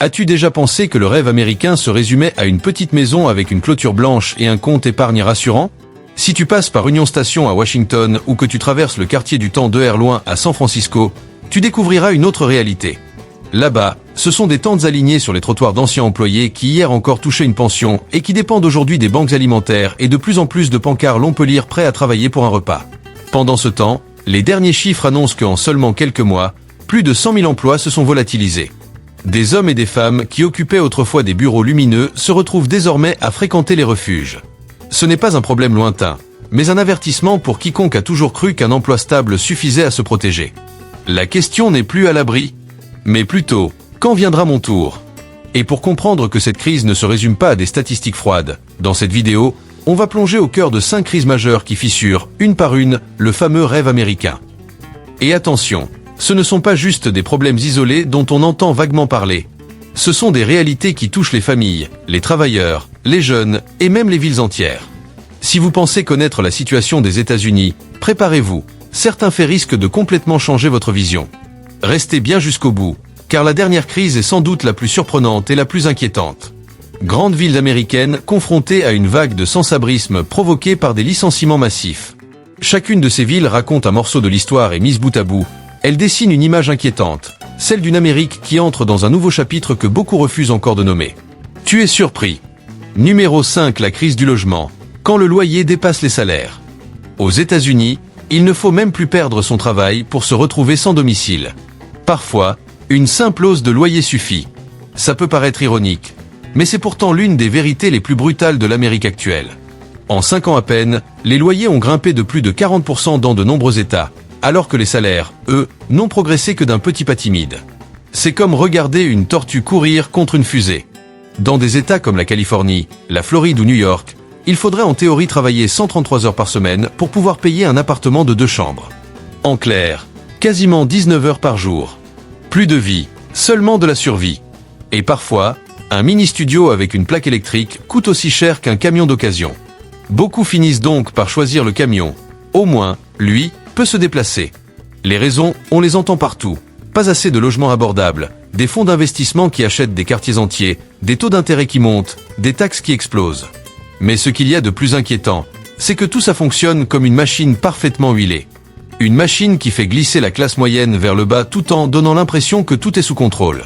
As-tu déjà pensé que le rêve américain se résumait à une petite maison avec une clôture blanche et un compte épargne rassurant? Si tu passes par Union Station à Washington ou que tu traverses le quartier du temps de Loin à San Francisco, tu découvriras une autre réalité. Là-bas, ce sont des tentes alignées sur les trottoirs d'anciens employés qui hier encore touchaient une pension et qui dépendent aujourd'hui des banques alimentaires et de plus en plus de pancarts l'on peut lire prêts à travailler pour un repas. Pendant ce temps, les derniers chiffres annoncent qu'en seulement quelques mois, plus de 100 000 emplois se sont volatilisés. Des hommes et des femmes qui occupaient autrefois des bureaux lumineux se retrouvent désormais à fréquenter les refuges. Ce n'est pas un problème lointain, mais un avertissement pour quiconque a toujours cru qu'un emploi stable suffisait à se protéger. La question n'est plus à l'abri, mais plutôt, quand viendra mon tour? Et pour comprendre que cette crise ne se résume pas à des statistiques froides, dans cette vidéo, on va plonger au cœur de 5 crises majeures qui fissurent, une par une, le fameux rêve américain. Et attention, ce ne sont pas juste des problèmes isolés dont on entend vaguement parler. Ce sont des réalités qui touchent les familles, les travailleurs, les jeunes et même les villes entières. Si vous pensez connaître la situation des États-Unis, préparez-vous, certains faits risquent de complètement changer votre vision. Restez bien jusqu'au bout, car la dernière crise est sans doute la plus surprenante et la plus inquiétante. Grandes villes américaines confrontées à une vague de sans-abrisme provoquée par des licenciements massifs. Chacune de ces villes raconte un morceau de l'histoire et mise bout à bout, elle dessine une image inquiétante, celle d'une Amérique qui entre dans un nouveau chapitre que beaucoup refusent encore de nommer. Tu es surpris. Numéro 5. La crise du logement, quand le loyer dépasse les salaires. Aux États-Unis, il ne faut même plus perdre son travail pour se retrouver sans domicile. Parfois, une simple hausse de loyer suffit. Ça peut paraître ironique, mais c'est pourtant l'une des vérités les plus brutales de l'Amérique actuelle. En 5 ans à peine, les loyers ont grimpé de plus de 40% dans de nombreux États, alors que les salaires, eux, n'ont progressé que d'un petit pas timide. C'est comme regarder une tortue courir contre une fusée. Dans des États comme la Californie, la Floride ou New York, il faudrait en théorie travailler 133 heures par semaine pour pouvoir payer un appartement de 2 chambres. En clair, quasiment 19 heures par jour. Plus de vie, seulement de la survie. Et parfois, un mini-studio avec une plaque électrique coûte aussi cher qu'un camion d'occasion. Beaucoup finissent donc par choisir le camion. Au moins, lui, peut se déplacer. Les raisons, on les entend partout. Pas assez de logements abordables, des fonds d'investissement qui achètent des quartiers entiers, des taux d'intérêt qui montent, des taxes qui explosent. Mais ce qu'il y a de plus inquiétant, c'est que tout ça fonctionne comme une machine parfaitement huilée. Une machine qui fait glisser la classe moyenne vers le bas tout en donnant l'impression que tout est sous contrôle.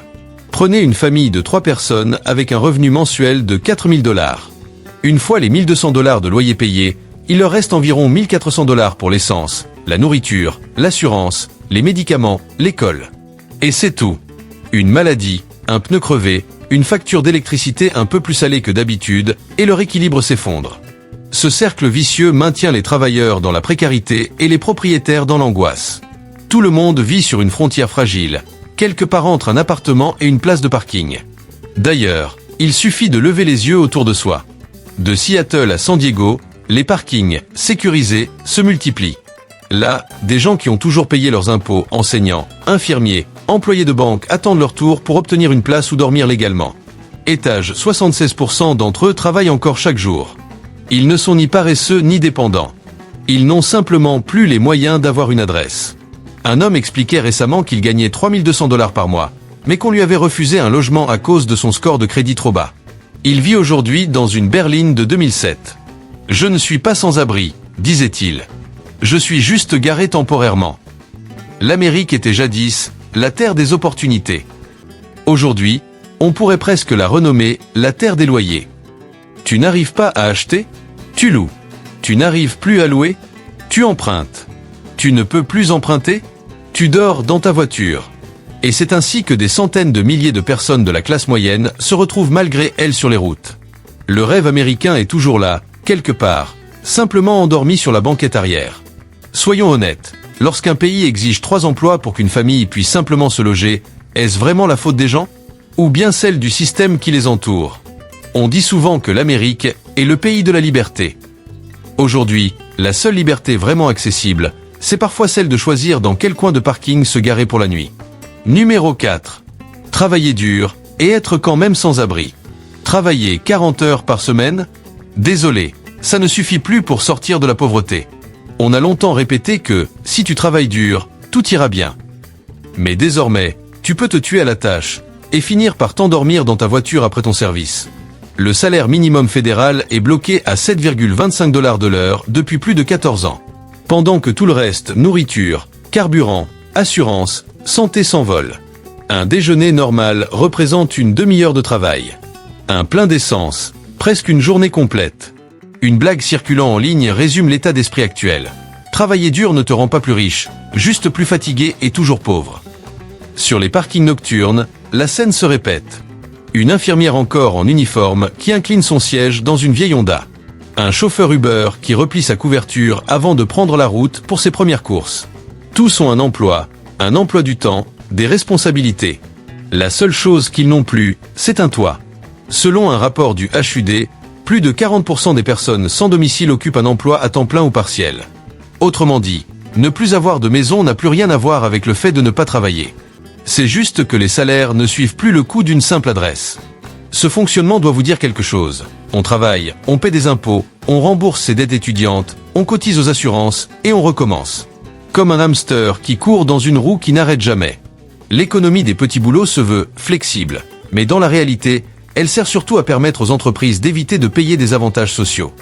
Prenez une famille de 3 personnes avec un revenu mensuel de 4 000 $. Une fois les 1 200 $ de loyer payés, il leur reste environ 1 400 $ pour l'essence, la nourriture, l'assurance, les médicaments, l'école. Et c'est tout. Une maladie, un pneu crevé, une facture d'électricité un peu plus salée que d'habitude, et leur équilibre s'effondre. Ce cercle vicieux maintient les travailleurs dans la précarité et les propriétaires dans l'angoisse. Tout le monde vit sur une frontière fragile, quelque part entre un appartement et une place de parking. D'ailleurs, il suffit de lever les yeux autour de soi. De Seattle à San Diego, les parkings, sécurisés, se multiplient. Là, des gens qui ont toujours payé leurs impôts, enseignants, infirmiers, employés de banque attendent leur tour pour obtenir une place ou dormir légalement. Étage, 76% d'entre eux travaillent encore chaque jour. Ils ne sont ni paresseux ni dépendants. Ils n'ont simplement plus les moyens d'avoir une adresse. Un homme expliquait récemment qu'il gagnait 3 200 $ par mois, mais qu'on lui avait refusé un logement à cause de son score de crédit trop bas. Il vit aujourd'hui dans une berline de 2007. « Je ne suis pas sans abri », disait-il. « Je suis juste garé temporairement. » L'Amérique était jadis la terre des opportunités. Aujourd'hui, on pourrait presque la renommer la terre des loyers. Tu n'arrives pas à acheter? Tu loues. Tu n'arrives plus à louer? Tu empruntes. Tu ne peux plus emprunter? Tu dors dans ta voiture. Et c'est ainsi que des centaines de milliers de personnes de la classe moyenne se retrouvent malgré elles sur les routes. Le rêve américain est toujours là, quelque part, simplement endormi sur la banquette arrière. Soyons honnêtes, lorsqu'un pays exige 3 emplois pour qu'une famille puisse simplement se loger, est-ce vraiment la faute des gens? Ou bien celle du système qui les entoure? On dit souvent que l'Amérique est le pays de la liberté. Aujourd'hui, la seule liberté vraiment accessible, c'est parfois celle de choisir dans quel coin de parking se garer pour la nuit. Numéro 4. Travailler dur et être quand même sans abri. Travailler 40 heures par semaine? Désolé, ça ne suffit plus pour sortir de la pauvreté. On a longtemps répété que, si tu travailles dur, tout ira bien. Mais désormais, tu peux te tuer à la tâche, et finir par t'endormir dans ta voiture après ton service. Le salaire minimum fédéral est bloqué à 7,25 $ de l'heure depuis plus de 14 ans. Pendant que tout le reste, nourriture, carburant, assurance, santé s'envole. Un déjeuner normal représente une demi-heure de travail. Un plein d'essence, presque une journée complète. Une blague circulant en ligne résume l'état d'esprit actuel. Travailler dur ne te rend pas plus riche, juste plus fatigué et toujours pauvre. Sur les parkings nocturnes, la scène se répète. Une infirmière encore en uniforme qui incline son siège dans une vieille Honda. Un chauffeur Uber qui replie sa couverture avant de prendre la route pour ses premières courses. Tous ont un emploi du temps, des responsabilités. La seule chose qu'ils n'ont plus, c'est un toit. Selon un rapport du HUD, plus de 40% des personnes sans domicile occupent un emploi à temps plein ou partiel. Autrement dit, ne plus avoir de maison n'a plus rien à voir avec le fait de ne pas travailler. C'est juste que les salaires ne suivent plus le coût d'une simple adresse. Ce fonctionnement doit vous dire quelque chose. On travaille, on paie des impôts, on rembourse ses dettes étudiantes, on cotise aux assurances et on recommence. Comme un hamster qui court dans une roue qui n'arrête jamais. L'économie des petits boulots se veut flexible, mais dans la réalité, elle sert surtout à permettre aux entreprises d'éviter de payer des avantages sociaux.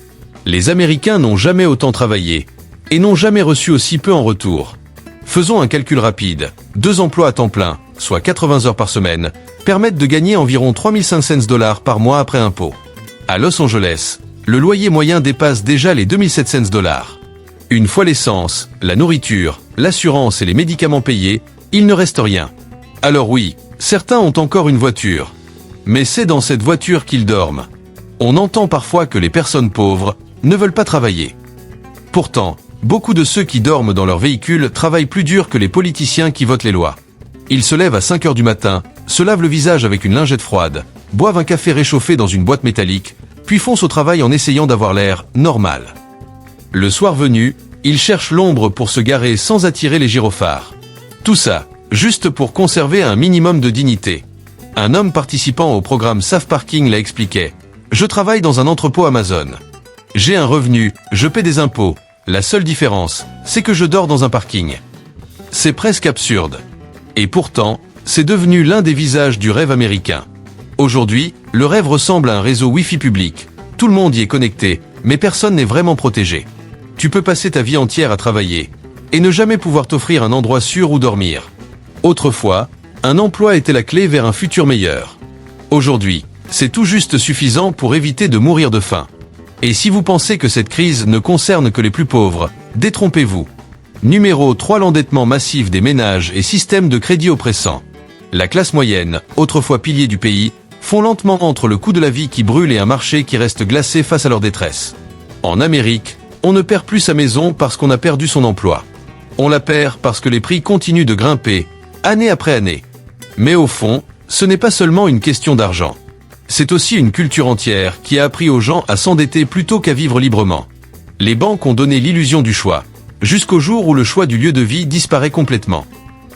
Les Américains n'ont jamais autant travaillé et n'ont jamais reçu aussi peu en retour. Faisons un calcul rapide. 2 emplois à temps plein, soit 80 heures par semaine, permettent de gagner environ 3500 $ par mois après impôt. À Los Angeles, le loyer moyen dépasse déjà les 2700 $. Une fois l'essence, la nourriture, l'assurance et les médicaments payés, il ne reste rien. Alors oui, certains ont encore une voiture. Mais c'est dans cette voiture qu'ils dorment. On entend parfois que les personnes pauvres ne veulent pas travailler. Pourtant, beaucoup de ceux qui dorment dans leur véhicule travaillent plus dur que les politiciens qui votent les lois. Ils se lèvent à 5 heures du matin, se lavent le visage avec une lingette froide, boivent un café réchauffé dans une boîte métallique, puis foncent au travail en essayant d'avoir l'air normal. Le soir venu, ils cherchent l'ombre pour se garer sans attirer les gyrophares. Tout ça, juste pour conserver un minimum de dignité. Un homme participant au programme Safe Parking l'a expliqué. « Je travaille dans un entrepôt Amazon. J'ai un revenu, je paie des impôts. La seule différence, c'est que je dors dans un parking. » C'est presque absurde. Et pourtant, c'est devenu l'un des visages du rêve américain. Aujourd'hui, le rêve ressemble à un réseau Wi-Fi public. Tout le monde y est connecté, mais personne n'est vraiment protégé. Tu peux passer ta vie entière à travailler et ne jamais pouvoir t'offrir un endroit sûr où dormir. Autrefois, un emploi était la clé vers un futur meilleur. Aujourd'hui, c'est tout juste suffisant pour éviter de mourir de faim. Et si vous pensez que cette crise ne concerne que les plus pauvres, détrompez-vous. Numéro 3. L'endettement massif des ménages et système de crédit oppressant. La classe moyenne, autrefois pilier du pays, font lentement entre le coût de la vie qui brûle et un marché qui reste glacé face à leur détresse. En Amérique, on ne perd plus sa maison parce qu'on a perdu son emploi. On la perd parce que les prix continuent de grimper, année après année. Mais au fond, ce n'est pas seulement une question d'argent. C'est aussi une culture entière qui a appris aux gens à s'endetter plutôt qu'à vivre librement. Les banques ont donné l'illusion du choix, jusqu'au jour où le choix du lieu de vie disparaît complètement.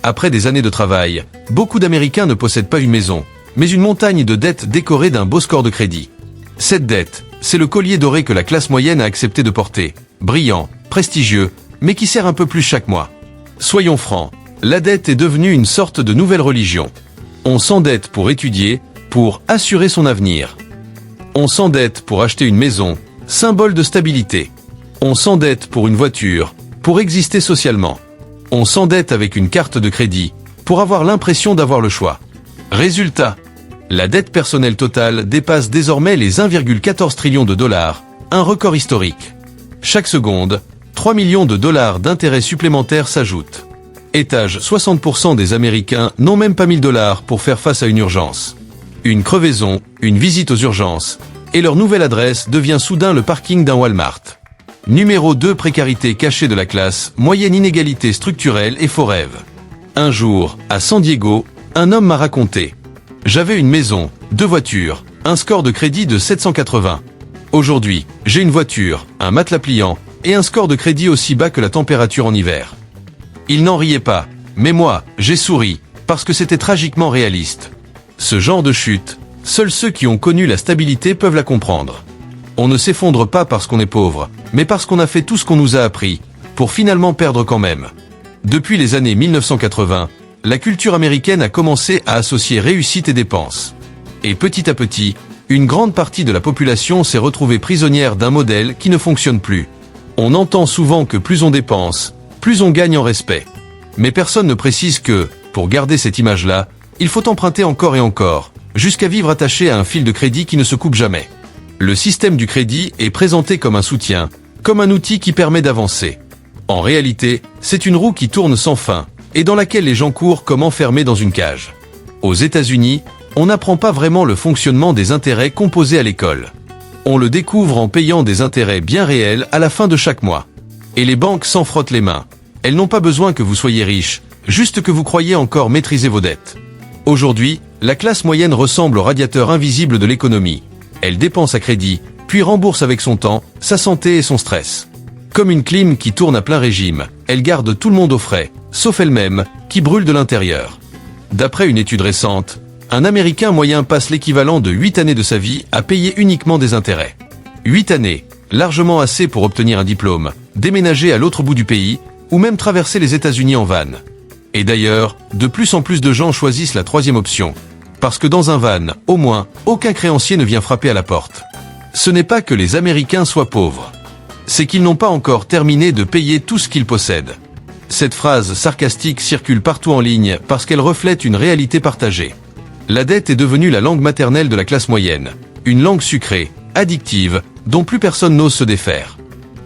Après des années de travail, beaucoup d'Américains ne possèdent pas une maison, mais une montagne de dettes décorée d'un beau score de crédit. Cette dette, c'est le collier doré que la classe moyenne a accepté de porter, brillant, prestigieux, mais qui sert un peu plus chaque mois. Soyons francs, la dette est devenue une sorte de nouvelle religion. On s'endette pour étudier, pour assurer son avenir. On s'endette pour acheter une maison, symbole de stabilité. On s'endette pour une voiture, pour exister socialement. On s'endette avec une carte de crédit, pour avoir l'impression d'avoir le choix. Résultat, la dette personnelle totale dépasse désormais les 1,14 trillion de dollars, un record historique. Chaque seconde, 3 millions de dollars d'intérêts supplémentaires s'ajoutent. Étage 60% des Américains n'ont même pas 1000 $ pour faire face à une urgence. Une crevaison, une visite aux urgences, et leur nouvelle adresse devient soudain le parking d'un Walmart. Numéro 2. Précarité cachée de la classe, moyenne inégalité structurelle et faux rêve. Un jour, à San Diego, un homme m'a raconté. J'avais une maison, 2 voitures, un score de crédit de 780. Aujourd'hui, j'ai une voiture, un matelas pliant, et un score de crédit aussi bas que la température en hiver. Il n'en riait pas, mais moi, j'ai souri, parce que c'était tragiquement réaliste. Ce genre de chute, seuls ceux qui ont connu la stabilité peuvent la comprendre. On ne s'effondre pas parce qu'on est pauvre, mais parce qu'on a fait tout ce qu'on nous a appris, pour finalement perdre quand même. Depuis les années 1980, la culture américaine a commencé à associer réussite et dépenses. Et petit à petit, une grande partie de la population s'est retrouvée prisonnière d'un modèle qui ne fonctionne plus. On entend souvent que plus on dépense, plus on gagne en respect. Mais personne ne précise que, pour garder cette image-là, il faut emprunter encore et encore, jusqu'à vivre attaché à un fil de crédit qui ne se coupe jamais. Le système du crédit est présenté comme un soutien, comme un outil qui permet d'avancer. En réalité, c'est une roue qui tourne sans fin, et dans laquelle les gens courent comme enfermés dans une cage. Aux États-Unis, on n'apprend pas vraiment le fonctionnement des intérêts composés à l'école. On le découvre en payant des intérêts bien réels à la fin de chaque mois. Et les banques s'en frottent les mains. Elles n'ont pas besoin que vous soyez riche, juste que vous croyez encore maîtriser vos dettes. Aujourd'hui, la classe moyenne ressemble au radiateur invisible de l'économie. Elle dépense à crédit, puis rembourse avec son temps, sa santé et son stress. Comme une clim qui tourne à plein régime, elle garde tout le monde au frais, sauf elle-même, qui brûle de l'intérieur. D'après une étude récente, un Américain moyen passe l'équivalent de 8 années de sa vie à payer uniquement des intérêts. 8 années, largement assez pour obtenir un diplôme, déménager à l'autre bout du pays, ou même traverser les États-Unis en van. Et d'ailleurs, de plus en plus de gens choisissent la troisième option. Parce que dans un van, au moins, aucun créancier ne vient frapper à la porte. Ce n'est pas que les Américains soient pauvres. C'est qu'ils n'ont pas encore terminé de payer tout ce qu'ils possèdent. Cette phrase sarcastique circule partout en ligne parce qu'elle reflète une réalité partagée. La dette est devenue la langue maternelle de la classe moyenne. Une langue sucrée, addictive, dont plus personne n'ose se défaire.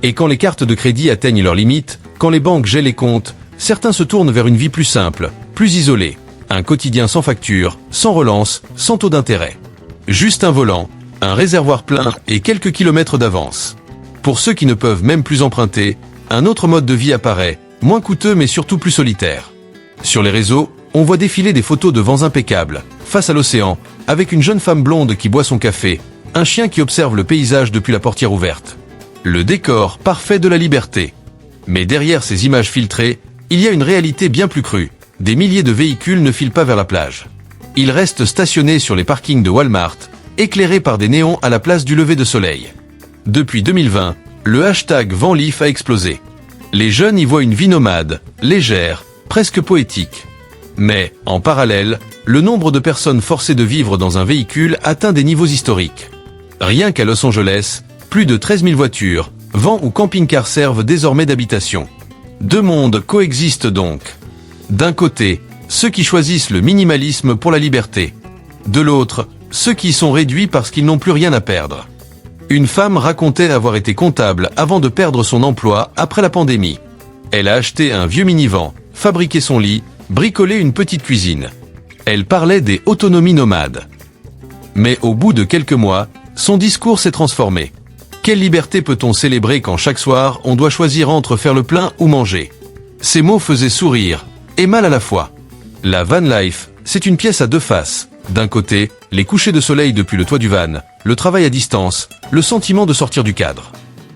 Et quand les cartes de crédit atteignent leurs limites, quand les banques gèlent les comptes, certains se tournent vers une vie plus simple, plus isolée. Un quotidien sans facture, sans relance, sans taux d'intérêt. Juste un volant, un réservoir plein et quelques kilomètres d'avance. Pour ceux qui ne peuvent même plus emprunter, un autre mode de vie apparaît, moins coûteux mais surtout plus solitaire. Sur les réseaux, on voit défiler des photos de vents impeccables, face à l'océan, avec une jeune femme blonde qui boit son café, un chien qui observe le paysage depuis la portière ouverte. Le décor parfait de la liberté. Mais derrière ces images filtrées, il y a une réalité bien plus crue. Des milliers de véhicules ne filent pas vers la plage. Ils restent stationnés sur les parkings de Walmart, éclairés par des néons à la place du lever de soleil. Depuis 2020, le hashtag VanLife a explosé. Les jeunes y voient une vie nomade, légère, presque poétique. Mais, en parallèle, le nombre de personnes forcées de vivre dans un véhicule atteint des niveaux historiques. Rien qu'à Los Angeles, plus de 13 000 voitures, vans ou camping-cars servent désormais d'habitation. Deux mondes coexistent donc. D'un côté, ceux qui choisissent le minimalisme pour la liberté. De l'autre, ceux qui y sont réduits parce qu'ils n'ont plus rien à perdre. Une femme racontait avoir été comptable avant de perdre son emploi après la pandémie. Elle a acheté un vieux minivan, fabriqué son lit, bricolé une petite cuisine. Elle parlait des autonomies nomades. Mais au bout de quelques mois, son discours s'est transformé. Quelle liberté peut-on célébrer quand chaque soir on doit choisir entre faire le plein ou manger? Ces mots faisaient sourire, et mal à la fois. La van life, c'est une pièce à deux faces. D'un côté, les couchers de soleil depuis le toit du van, le travail à distance, le sentiment de sortir du cadre.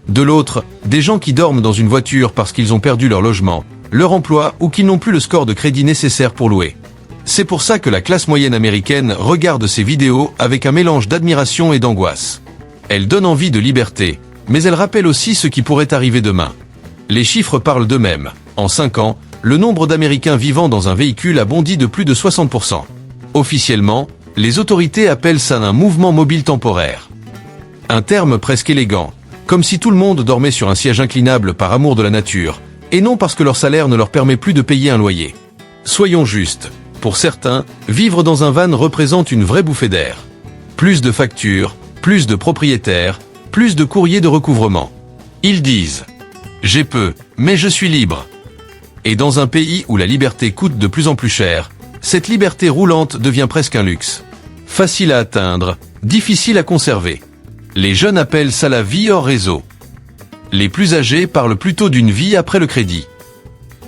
De l'autre, des gens qui dorment dans une voiture parce qu'ils ont perdu leur logement, leur emploi ou qu'ils n'ont plus le score de crédit nécessaire pour louer. C'est pour ça que la classe moyenne américaine regarde ces vidéos avec un mélange d'admiration et d'angoisse. Elle donne envie de liberté, mais elle rappelle aussi ce qui pourrait arriver demain. Les chiffres parlent d'eux-mêmes. En 5 ans, le nombre d'Américains vivant dans un véhicule a bondi de plus de 60%. Officiellement, les autorités appellent ça un mouvement mobile temporaire. Un terme presque élégant, comme si tout le monde dormait sur un siège inclinable par amour de la nature, et non parce que leur salaire ne leur permet plus de payer un loyer. Soyons justes, pour certains, vivre dans un van représente une vraie bouffée d'air. Plus de factures, plus de propriétaires, plus de courriers de recouvrement. Ils disent « J'ai peu, mais je suis libre ». Et dans un pays où la liberté coûte de plus en plus cher, cette liberté roulante devient presque un luxe. Facile à atteindre, difficile à conserver. Les jeunes appellent ça la vie hors réseau. Les plus âgés parlent plutôt d'une vie après le crédit.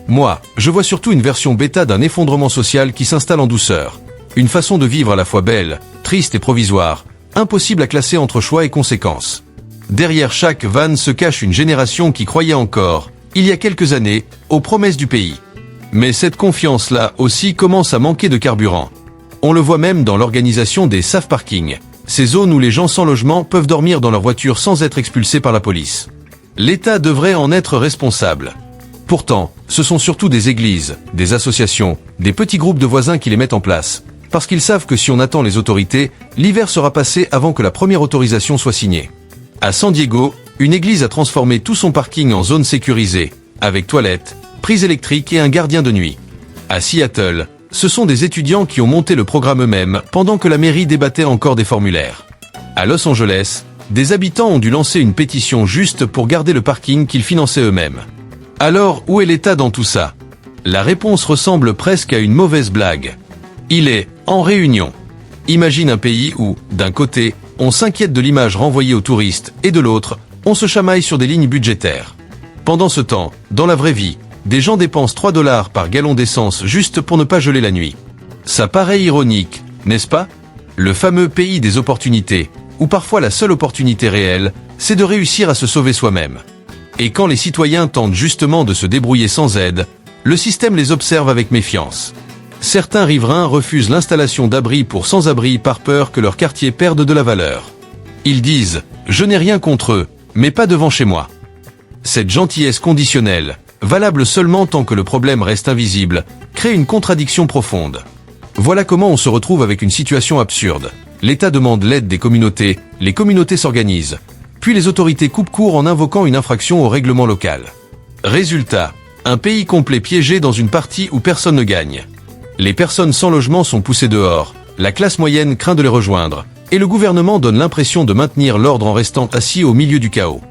Moi, je vois surtout une version bêta d'un effondrement social qui s'installe en douceur. Une façon de vivre à la fois belle, triste et provisoire, impossible à classer entre choix et conséquences. Derrière chaque van se cache une génération qui croyait encore, il y a quelques années, aux promesses du pays. Mais cette confiance-là aussi commence à manquer de carburant. On le voit même dans l'organisation des safe parking, ces zones où les gens sans logement peuvent dormir dans leur voiture sans être expulsés par la police. L'État devrait en être responsable. Pourtant, ce sont surtout des églises, des associations, des petits groupes de voisins qui les mettent en place, parce qu'ils savent que si on attend les autorités, l'hiver sera passé avant que la première autorisation soit signée. À San Diego, une église a transformé tout son parking en zone sécurisée, avec toilettes, prise électrique et un gardien de nuit. À Seattle, ce sont des étudiants qui ont monté le programme eux-mêmes pendant que la mairie débattait encore des formulaires. À Los Angeles, des habitants ont dû lancer une pétition juste pour garder le parking qu'ils finançaient eux-mêmes. Alors, où est l'État dans tout ça? La réponse ressemble presque à une mauvaise blague. Il est en réunion. Imagine un pays où, d'un côté, on s'inquiète de l'image renvoyée aux touristes, et de l'autre, on se chamaille sur des lignes budgétaires. Pendant ce temps, dans la vraie vie, des gens dépensent 3 $ par gallon d'essence juste pour ne pas geler la nuit. Ça paraît ironique, n'est-ce pas? Le fameux pays des opportunités, où parfois la seule opportunité réelle, c'est de réussir à se sauver soi-même. Et quand les citoyens tentent justement de se débrouiller sans aide, le système les observe avec méfiance. Certains riverains refusent l'installation d'abris pour sans-abri par peur que leur quartier perde de la valeur. Ils disent « Je n'ai rien contre eux, mais pas devant chez moi ». Cette gentillesse conditionnelle, valable seulement tant que le problème reste invisible, crée une contradiction profonde. Voilà comment on se retrouve avec une situation absurde. L'État demande l'aide des communautés, les communautés s'organisent. Puis les autorités coupent court en invoquant une infraction au règlement local. Résultat, un pays complet piégé dans une partie où personne ne gagne. Les personnes sans logement sont poussées dehors, la classe moyenne craint de les rejoindre, et le gouvernement donne l'impression de maintenir l'ordre en restant assis au milieu du chaos.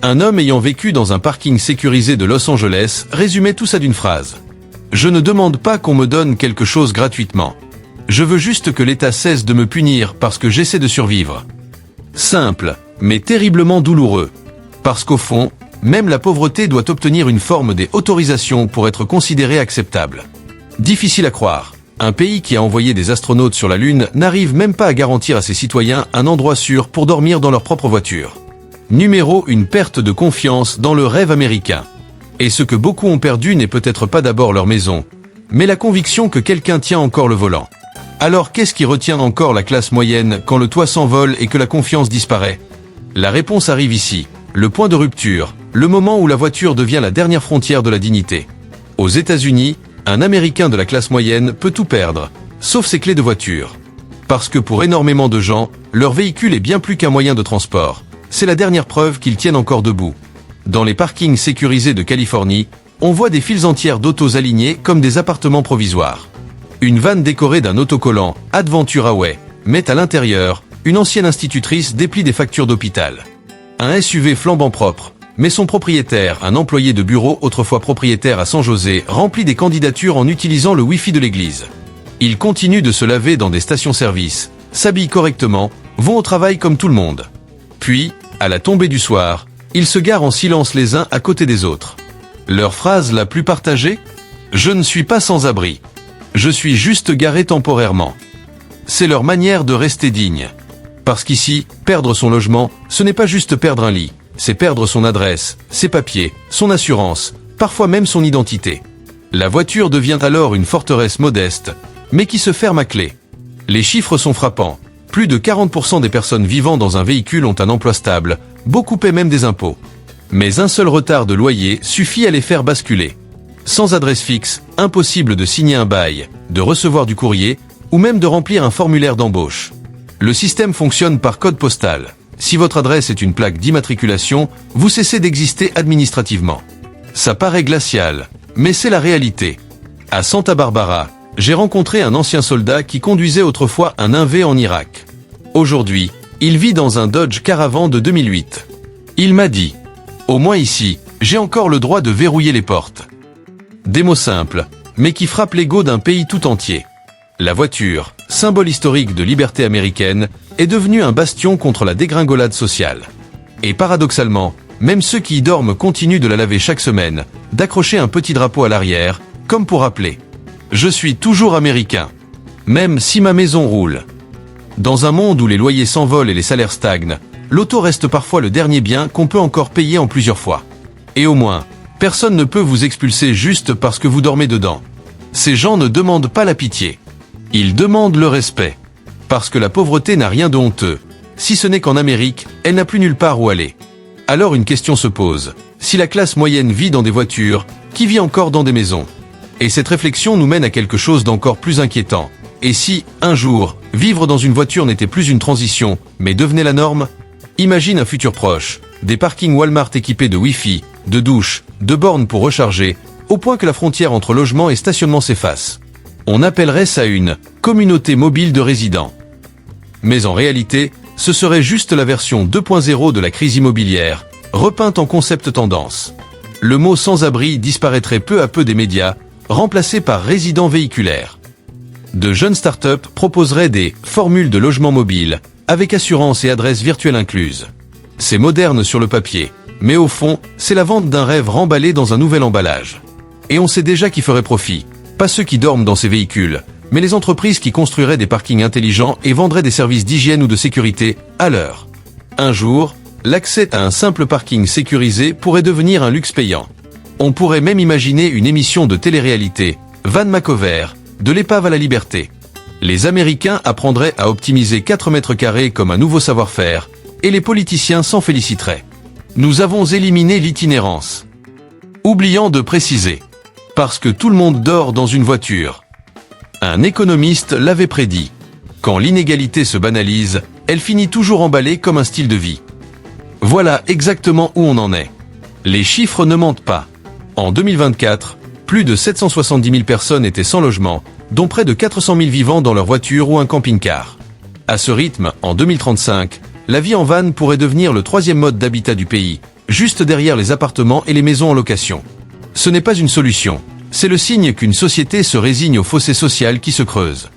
Un homme ayant vécu dans un parking sécurisé de Los Angeles résumait tout ça d'une phrase. « Je ne demande pas qu'on me donne quelque chose gratuitement. Je veux juste que l'État cesse de me punir parce que j'essaie de survivre. » Simple, mais terriblement douloureux. Parce qu'au fond, même la pauvreté doit obtenir une forme d'autorisation pour être considérée acceptable. Difficile à croire. Un pays qui a envoyé des astronautes sur la Lune n'arrive même pas à garantir à ses citoyens un endroit sûr pour dormir dans leur propre voiture. Numéro 1, perte de confiance dans le rêve américain. Et ce que beaucoup ont perdu n'est peut-être pas d'abord leur maison, mais la conviction que quelqu'un tient encore le volant. Alors qu'est-ce qui retient encore la classe moyenne quand le toit s'envole et que la confiance disparaît? La réponse arrive ici, le point de rupture, le moment où la voiture devient la dernière frontière de la dignité. Aux États-Unis, un Américain de la classe moyenne peut tout perdre, sauf ses clés de voiture. Parce que pour énormément de gens, leur véhicule est bien plus qu'un moyen de transport. C'est la dernière preuve qu'ils tiennent encore debout. Dans les parkings sécurisés de Californie, on voit des files entières d'autos alignés comme des appartements provisoires. Une vanne décorée d'un autocollant « Adventure Way » met à l'intérieur, une ancienne institutrice déplie des factures d'hôpital. Un SUV flambant propre, mais son propriétaire, un employé de bureau autrefois propriétaire à San José, remplit des candidatures en utilisant le Wi-Fi de l'église. Ils continuent de se laver dans des stations-service, s'habillent correctement, vont au travail comme tout le monde. Puis, à la tombée du soir, ils se garent en silence les uns à côté des autres. Leur phrase la plus partagée ? « Je ne suis pas sans abri. Je suis juste garé temporairement. » C'est leur manière de rester digne. Parce qu'ici, perdre son logement, ce n'est pas juste perdre un lit, c'est perdre son adresse, ses papiers, son assurance, parfois même son identité. La voiture devient alors une forteresse modeste, mais qui se ferme à clé. Les chiffres sont frappants. Plus de 40% des personnes vivant dans un véhicule ont un emploi stable, beaucoup paient même des impôts. Mais un seul retard de loyer suffit à les faire basculer. Sans adresse fixe, impossible de signer un bail, de recevoir du courrier, ou même de remplir un formulaire d'embauche. Le système fonctionne par code postal. Si votre adresse est une plaque d'immatriculation, vous cessez d'exister administrativement. Ça paraît glacial, mais c'est la réalité. À Santa Barbara, j'ai rencontré un ancien soldat qui conduisait autrefois un 1V en Irak. Aujourd'hui, il vit dans un Dodge Caravan de 2008. Il m'a dit « Au moins ici, j'ai encore le droit de verrouiller les portes. » Des mots simples, mais qui frappent l'ego d'un pays tout entier. La voiture, symbole historique de liberté américaine, est devenue un bastion contre la dégringolade sociale. Et paradoxalement, même ceux qui y dorment continuent de la laver chaque semaine, d'accrocher un petit drapeau à l'arrière, comme pour rappeler « Je suis toujours américain, même si ma maison roule ». Dans un monde où les loyers s'envolent et les salaires stagnent, l'auto reste parfois le dernier bien qu'on peut encore payer en plusieurs fois. Et au moins, personne ne peut vous expulser juste parce que vous dormez dedans. Ces gens ne demandent pas la pitié. Ils demandent le respect. Parce que la pauvreté n'a rien de honteux. Si ce n'est qu'en Amérique, elle n'a plus nulle part où aller. Alors une question se pose. Si la classe moyenne vit dans des voitures, qui vit encore dans des maisons? Et cette réflexion nous mène à quelque chose d'encore plus inquiétant. Et si, un jour, vivre dans une voiture n'était plus une transition, mais devenait la norme? Imagine un futur proche, des parkings Walmart équipés de Wi-Fi, de douches, de bornes pour recharger, au point que la frontière entre logement et stationnement s'efface. On appellerait ça une communauté mobile de résidents. Mais en réalité, ce serait juste la version 2.0 de la crise immobilière, repeinte en concept tendance. Le mot sans-abri disparaîtrait peu à peu des médias, remplacé par résidents véhiculaires. De jeunes startups proposeraient des formules de logement mobile, avec assurance et adresse virtuelle incluse. C'est moderne sur le papier, mais au fond, c'est la vente d'un rêve remballé dans un nouvel emballage. Et on sait déjà qui ferait profit. Pas ceux qui dorment dans ces véhicules, mais les entreprises qui construiraient des parkings intelligents et vendraient des services d'hygiène ou de sécurité à l'heure. Un jour, l'accès à un simple parking sécurisé pourrait devenir un luxe payant. On pourrait même imaginer une émission de télé-réalité, Van Macover, de l'épave à la liberté. Les Américains apprendraient à optimiser 4 mètres carrés comme un nouveau savoir-faire, et les politiciens s'en féliciteraient. Nous avons éliminé l'itinérance. Oubliant de préciser. Parce que tout le monde dort dans une voiture. Un économiste l'avait prédit. Quand l'inégalité se banalise, elle finit toujours emballée comme un style de vie. Voilà exactement où on en est. Les chiffres ne mentent pas. En 2024, plus de 770 000 personnes étaient sans logement, dont près de 400 000 vivant dans leur voiture ou un camping-car. À ce rythme, en 2035, la vie en van pourrait devenir le 3e mode d'habitat du pays, juste derrière les appartements et les maisons en location. Ce n'est pas une solution, c'est le signe qu'une société se résigne au fossé social qui se creuse.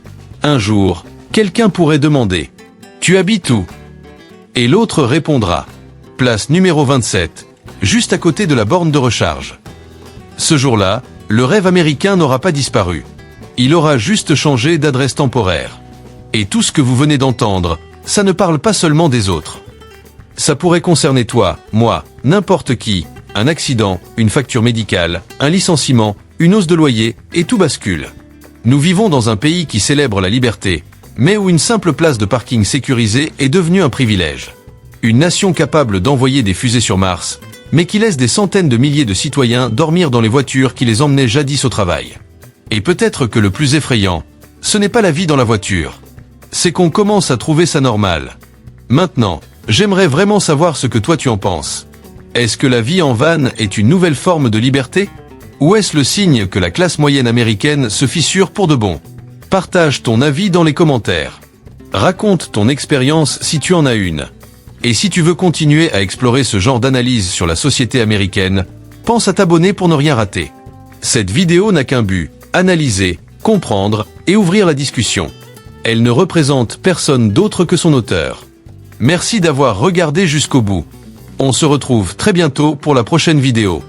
Un jour, quelqu'un pourrait demander « Tu habites où ?» Et l'autre répondra « Place numéro 27, juste à côté de la borne de recharge. » Ce jour-là, le rêve américain n'aura pas disparu. Il aura juste changé d'adresse temporaire. Et tout ce que vous venez d'entendre, ça ne parle pas seulement des autres. Ça pourrait concerner toi, moi, n'importe qui. Un accident, une facture médicale, un licenciement, une hausse de loyer, et tout bascule. Nous vivons dans un pays qui célèbre la liberté, mais où une simple place de parking sécurisée est devenue un privilège. Une nation capable d'envoyer des fusées sur Mars, mais qui laisse des centaines de milliers de citoyens dormir dans les voitures qui les emmenaient jadis au travail. Et peut-être que le plus effrayant, ce n'est pas la vie dans la voiture. C'est qu'on commence à trouver ça normal. Maintenant, j'aimerais vraiment savoir ce que toi tu en penses. Est-ce que la vie en van est une nouvelle forme de liberté? Ou est-ce le signe que la classe moyenne américaine se fissure pour de bon? Partage ton avis dans les commentaires. Raconte ton expérience si tu en as une. Et si tu veux continuer à explorer ce genre d'analyse sur la société américaine, pense à t'abonner pour ne rien rater. Cette vidéo n'a qu'un but, analyser, comprendre et ouvrir la discussion. Elle ne représente personne d'autre que son auteur. Merci d'avoir regardé jusqu'au bout. On se retrouve très bientôt pour la prochaine vidéo.